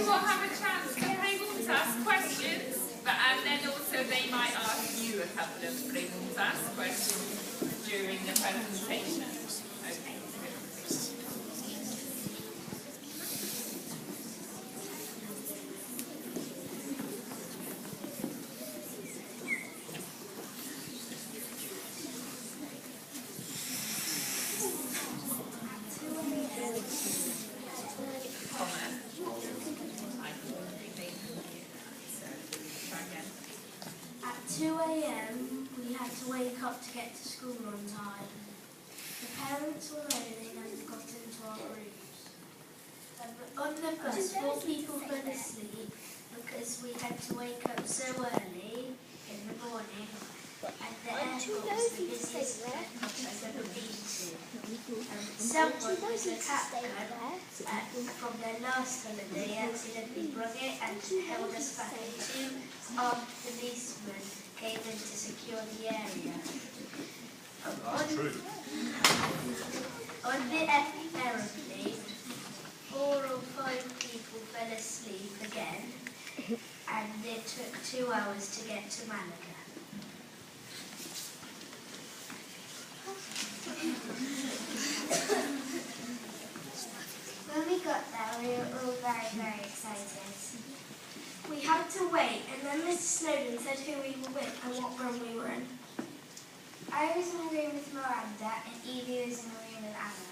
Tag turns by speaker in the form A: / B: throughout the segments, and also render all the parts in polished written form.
A: will have a chance to ask questions, and then also they might ask you a couple of ask questions during the presentation. Okay.
B: At 2 a.m. we had to wake up to get to school on time. The parents were moaning and got into our rooms. On the bus, 4 people fell asleep because we had to wake up so early in the morning, and the airport was the busiest I've ever been to. Someone was a captain from their last holiday accidentally broke it and held us back, and 2 armed policemen came in to secure the area. On the aeroplane, 4 or 5 people fell asleep again, and it took 2 hours to get to Malaga.
C: When we got there, we were all very, very excited.
B: We had to wait, and then Mr. Snowden said who we were with and what room we were in.
C: I was in a room with Miranda, and Evie was in a room with Anna.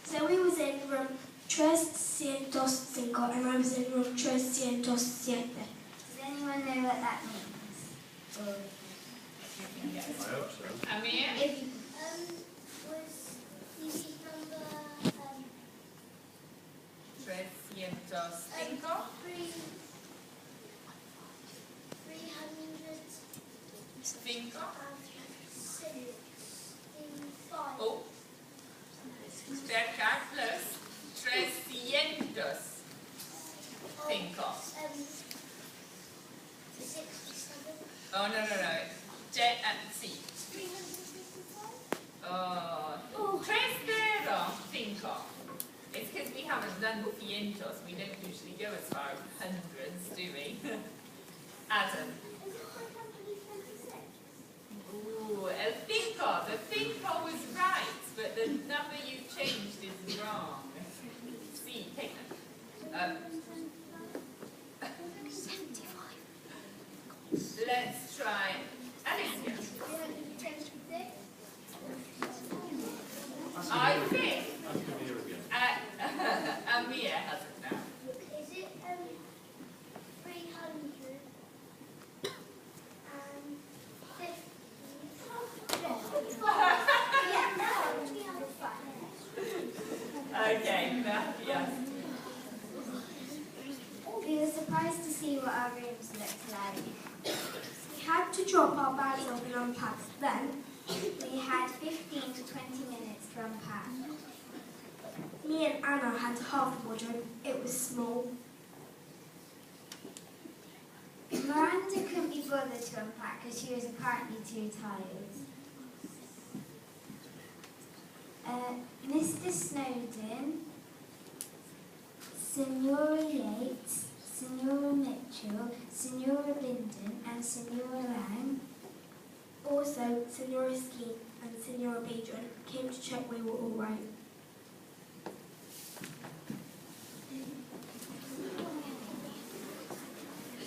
B: So we was in room 305 and I was in room 307.
C: Does anyone know what that means?
A: Yes.
D: I hope so.
A: Amir?
C: Was Evie's number
A: 305.
C: 365?
A: Oh. Cerca plus 305.
C: 67?
A: Oh, no. Sí. 305. It's because we haven't done cientos. We don't usually go as far as hundreds, do we? Adam. Ooh, el cinco. The cinco was right, but the number you changed is wrong. See, take them. Let's try Alicia. I think Amir has it now.
C: Is it 300
A: Okay, yes.
C: We were surprised to see what our rooms looked like.
B: We had to drop our bags off and unpack. Then
C: We had 15 to 20 minutes to unpack.
B: me and Anna had half a wardrobe. It was small.
C: Miranda couldn't be bothered to unpack because she was apparently too tired. Mr. Snowden, Senora Yates, Senora Mitchell, Senora Linden and Senora Lang,
B: Also, Senora Ski and Senora Pedro came to check we were all right.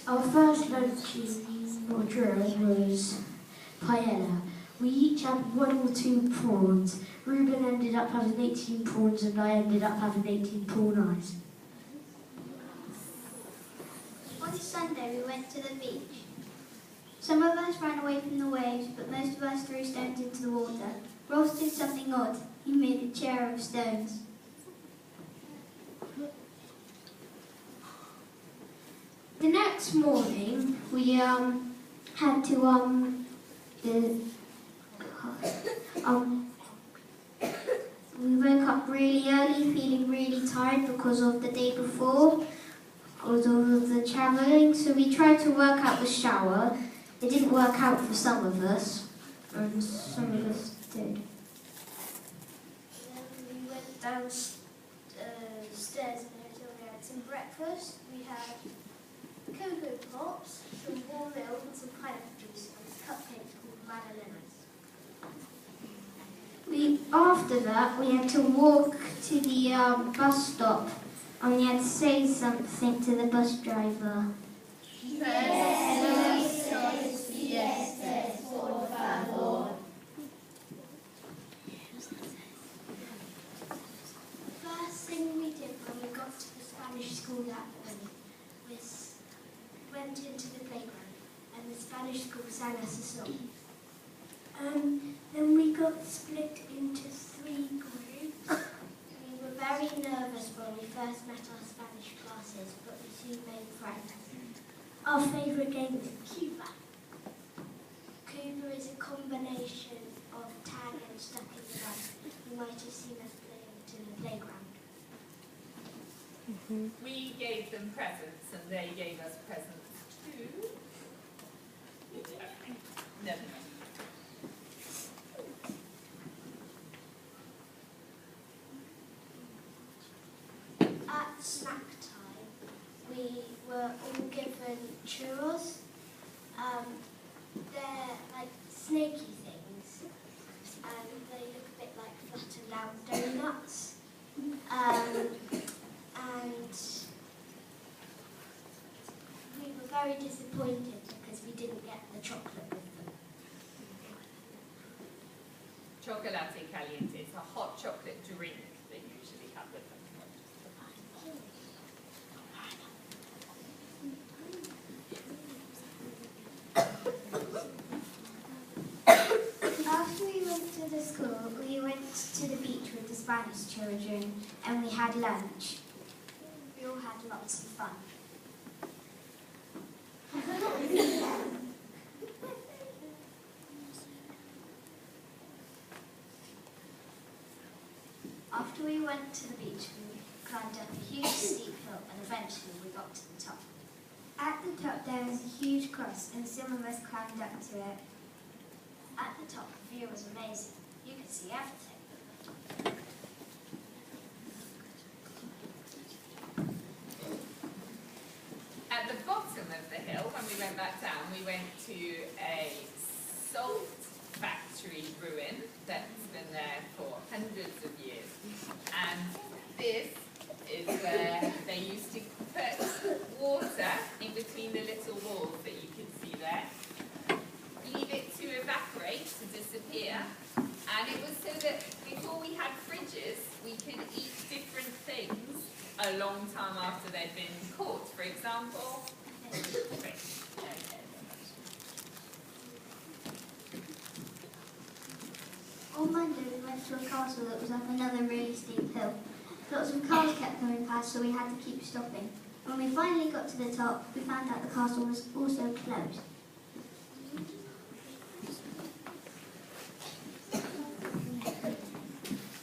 B: Our first lunch in Motril was paella. We each had 1 or 2 prawns. Ruben ended up having 18 prawns and I ended up having 18 prawn eyes.
C: On Sunday we went to the beach. Some of us ran away from the waves, but most of us threw stones into the water. Ross did something odd. He made a chair of stones.
B: The next morning, we had to we woke up really early, feeling really tired because of the day before, because of the travelling. So we tried to work out the shower. It didn't work out for some of us, and some of us did.
C: Then we went downstairs in the hotel. We had
B: some breakfast. We had cocoa pops, some warm milk and some pineapple juice and cupcakes called magdalenas.
C: After that, we had to walk to the bus stop and we had to say something to the bus driver.
B: First thing we did when we got to the Spanish school that morning was went into the playground and the Spanish school sang us a song. Then we got split into 3 groups. We were very nervous when we first met our Spanish classes, but we soon made friends. Our favourite game is Cuba. Cuba is a combination of tag and stuck in the mud. You might have seen us playing it in the playground.
A: We gave them presents and they gave us presents too. Never mind.
B: At snack time, we were all given churros. They're like snaky things, and they look a bit like flattened out donuts. And we were very disappointed because we didn't get the chocolate with them.
A: Chocolate caliente. It's a hot chocolate drink they usually have with them.
C: After we went to the school, we went to the beach with the Spanish children and we had lunch.
B: We all had lots of fun. After we went to the beach, we climbed up a huge steep hill and eventually we got to the top.
C: At the top there was a huge cross and some of us climbed up to it.
B: At the top, the view was amazing. You could see everything.
A: At the bottom of the hill, when we went back down, we went to a salt factory ruin that's been there for hundreds of years. And this is where they used to put water in between the little walls that you can see there, leave it to evaporate, to disappear, and it was so that before we had fridges, we could eat different things a long time after they'd been caught. For example, fish.
C: On Monday we went to a castle that was up another really steep hill. Lots of cars kept coming past, so we had to keep stopping. When we finally got to the top, we found out the castle was also closed.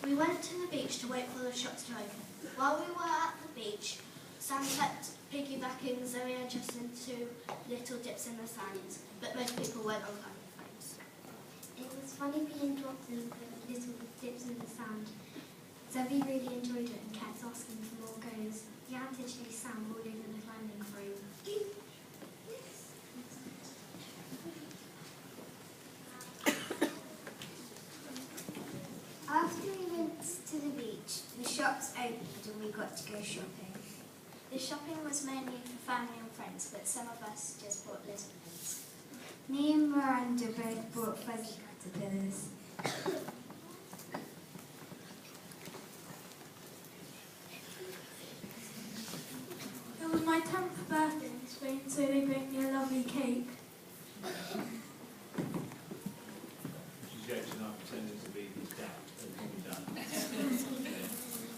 B: We went to the beach to wait for the shops to open. While we were at the beach, Sam kept piggybacking Zoe and Justin to little dips in the sand, but most people went on funny frames.
C: It was funny being dropped in the little dips in the sand. Zoe really enjoyed it and kept asking for more goes. The ant chased Sam all over the climbing frame. After we went to the beach, the shops opened and we got to go shopping.
B: The shopping was mainly for family and friends, but some of us just bought little things.
C: Me and Miranda both bought fuzzy caterpillars.
B: It was my 10th birthday in Spain, so they baked me a lovely cake.
D: She's actually not pretending to be his dad.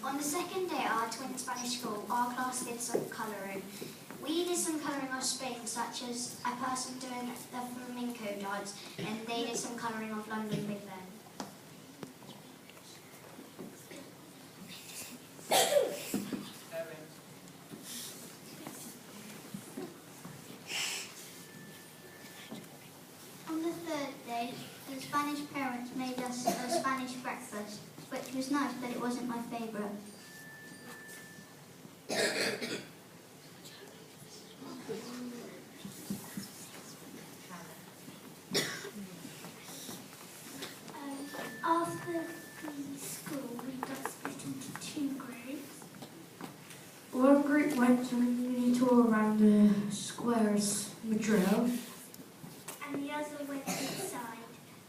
B: On the second day at our twin Spanish school, our class did some colouring. We did some colouring of Spain, such as a person doing the flamenco dance, and they did some colouring of London Big Ben.
C: On the third day, the Spanish parents made us a Spanish breakfast, which was nice, but it wasn't my favourite.
B: One group went to a mini tour around the squares Motril.
C: And the other went inside.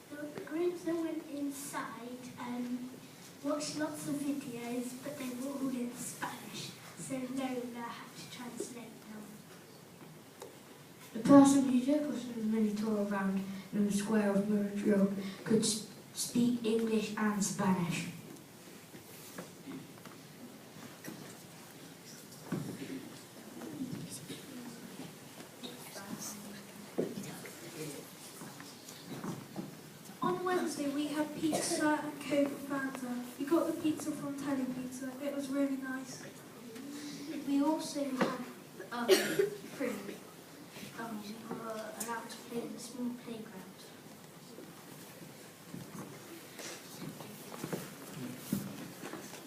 C: The groups that went inside watched lots of videos, but they were all in Spanish, so Lola had to translate them.
B: The person who took us on the mini tour around the square of Motril could speak English and Spanish. On Wednesday we had pizza and Coke and Fanta. We got the pizza from Telly Pizza. It was really nice.
C: We also had fruit. We were allowed to play in a small playground.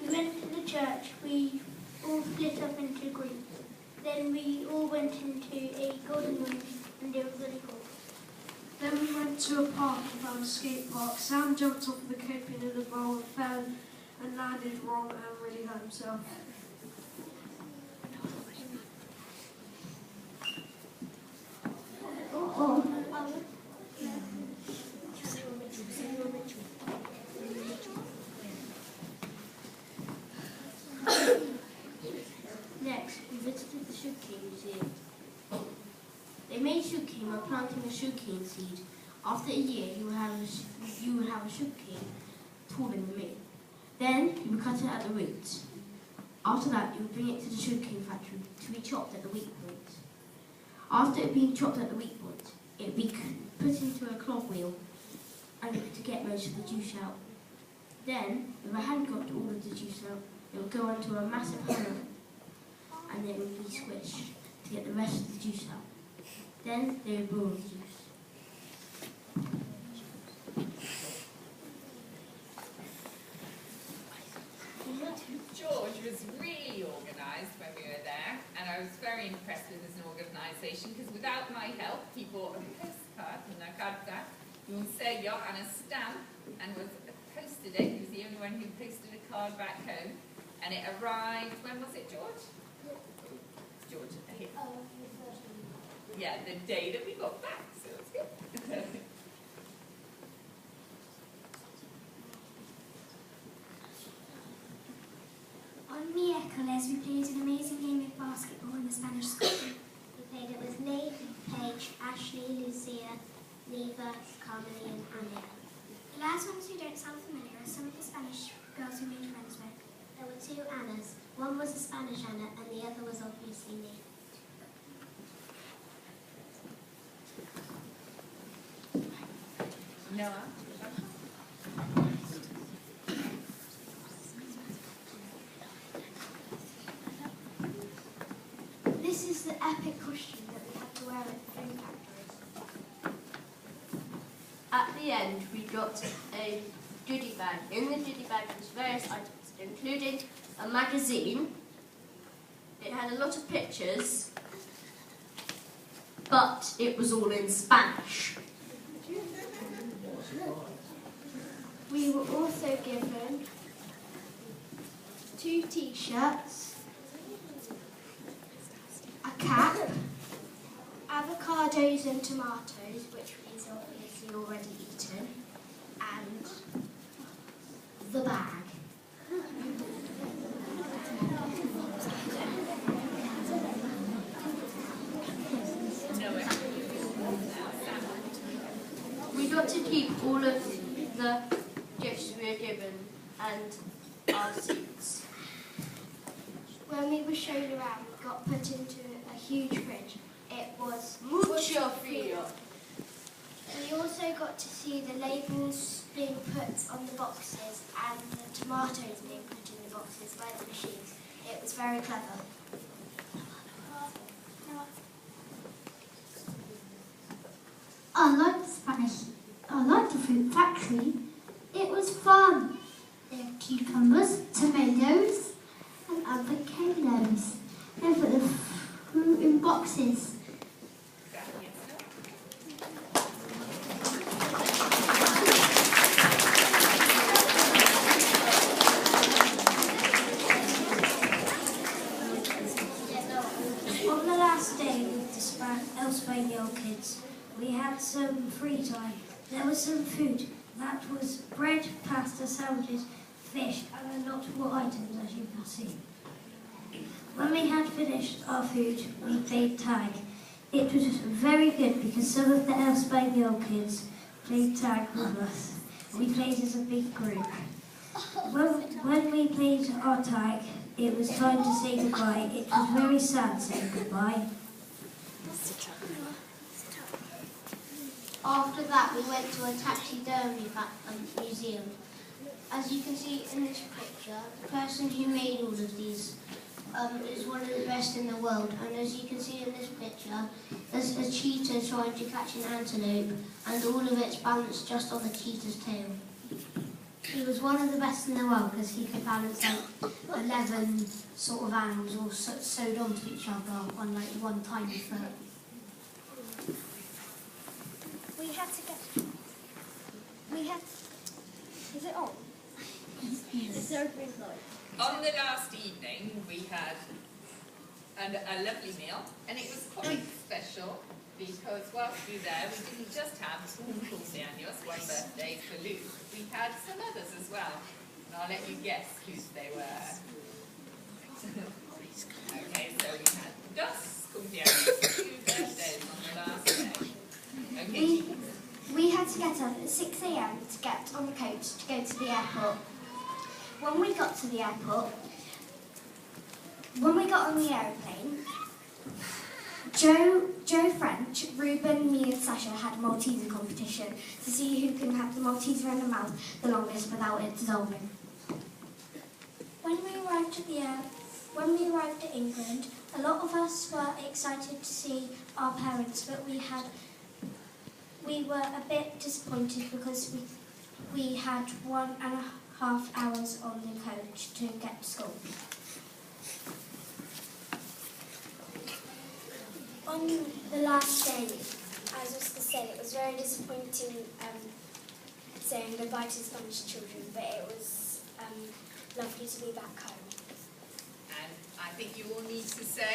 C: We went to the church. We all split up into groups. Then we all went into a golden room, and it was really cool.
B: Then we went to a park and found a skate park. Sam jumped off the coping in the bowl and fell and landed wrong and really hurt himself.
C: Next, we visited the sugarcane museum. They made sugarcane by planting a sugarcane seed. After a year, you would have a sugarcane taller than me. Then you would cut it at the roots. After that, you would bring it to the sugarcane factory to be chopped at the weak point. After it being chopped at the weak point, it would be put into a clog wheel and to get most of the juice out. Then, if I hadn't got all of the juice out, it would go onto a massive hammer and it would be squished to get the rest of the juice out. Then they would boil the juice.
A: George was really organised when we were there, and I was very impressed with his organisation, because without my help, he bought a postcard from la carta, un sello and a stamp, and posted it. He was the only one who posted a card back home, and it arrived, when was it, George? George, here. Yeah, the day that we got back, so it's good.
C: On miércoles, we played an amazing game of basketball in the Spanish school. We played it with Nate, Paige, Ashley, Lucia, Neva, Carmely, and Anna. The last ones who don't sound familiar are some of the Spanish girls we made friends with. There were two Annas. One was a Spanish Anna, and the other was obviously me.
A: Noah?
C: This is the epic costume that we had to wear at the film factory.
E: At the end, we got a goodie bag. In the goodie bag was various items, including a magazine. It had a lot of pictures, but it was all in Spanish.
C: We were also given 2 t-shirts, a cap, avocados and tomatoes, which we've obviously already eaten, and the bag.
E: We got to keep all of the gifts we were given and our seats.
C: When we were shown around, we got put into a huge fridge. It was
E: Mucho frío.
C: We also got to see the labels being put on the boxes and the tomatoes being put in the boxes by the machines. It was very clever.
F: I liked the fruit factory. It was fun. They had cucumbers, tomatoes, and avocados. They put the fruit in boxes.
B: at Elsbane Kids, we had some free time. There was some food. That was bread, pasta, sandwiches, fish, and a lot more items, as you can see. When we had finished our food, we played tag. It was very good because some of the Elsbane kids played tag with us. We played as a big group. When we played our tag, it was time to say goodbye. It was very sad saying goodbye.
C: After that, we went to a taxidermy museum. As you can see in this picture, the person who made all of these is one of the best in the world. And as you can see in this picture, there's a cheetah trying to catch an antelope, and all of it's balanced just on the cheetah's tail. He was one of the best in the world because he could balance like 11 sort of animals all sewed onto each other on like one tiny foot.
F: Is it on? Is there a green light?
A: On the last evening, we had a lovely meal, and it was quite special because whilst we were there, we didn't just have cumpleaños, one birthday for Luke, we had some others as well. And I'll let you guess whose they were. Okay, so we had dos cumpleaños, 2 birthdays on the last day. Okay.
B: We had to get up at 6 a.m. to get on the coach to go to the airport. When we got to the airport, when we got on the aeroplane, Joe French, Ruben, me and Sasha had a Malteser competition to see who can have the Malteser in the mouth the longest without it dissolving. When we arrived at England, a lot of us were excited to see our parents, but we were a bit disappointed because we had 1.5 hours on the coach to get to school.
G: On the last day, as Oscar said, it was very disappointing saying goodbye to Spanish children, but it was lovely to be back home.
A: And I think you all need to say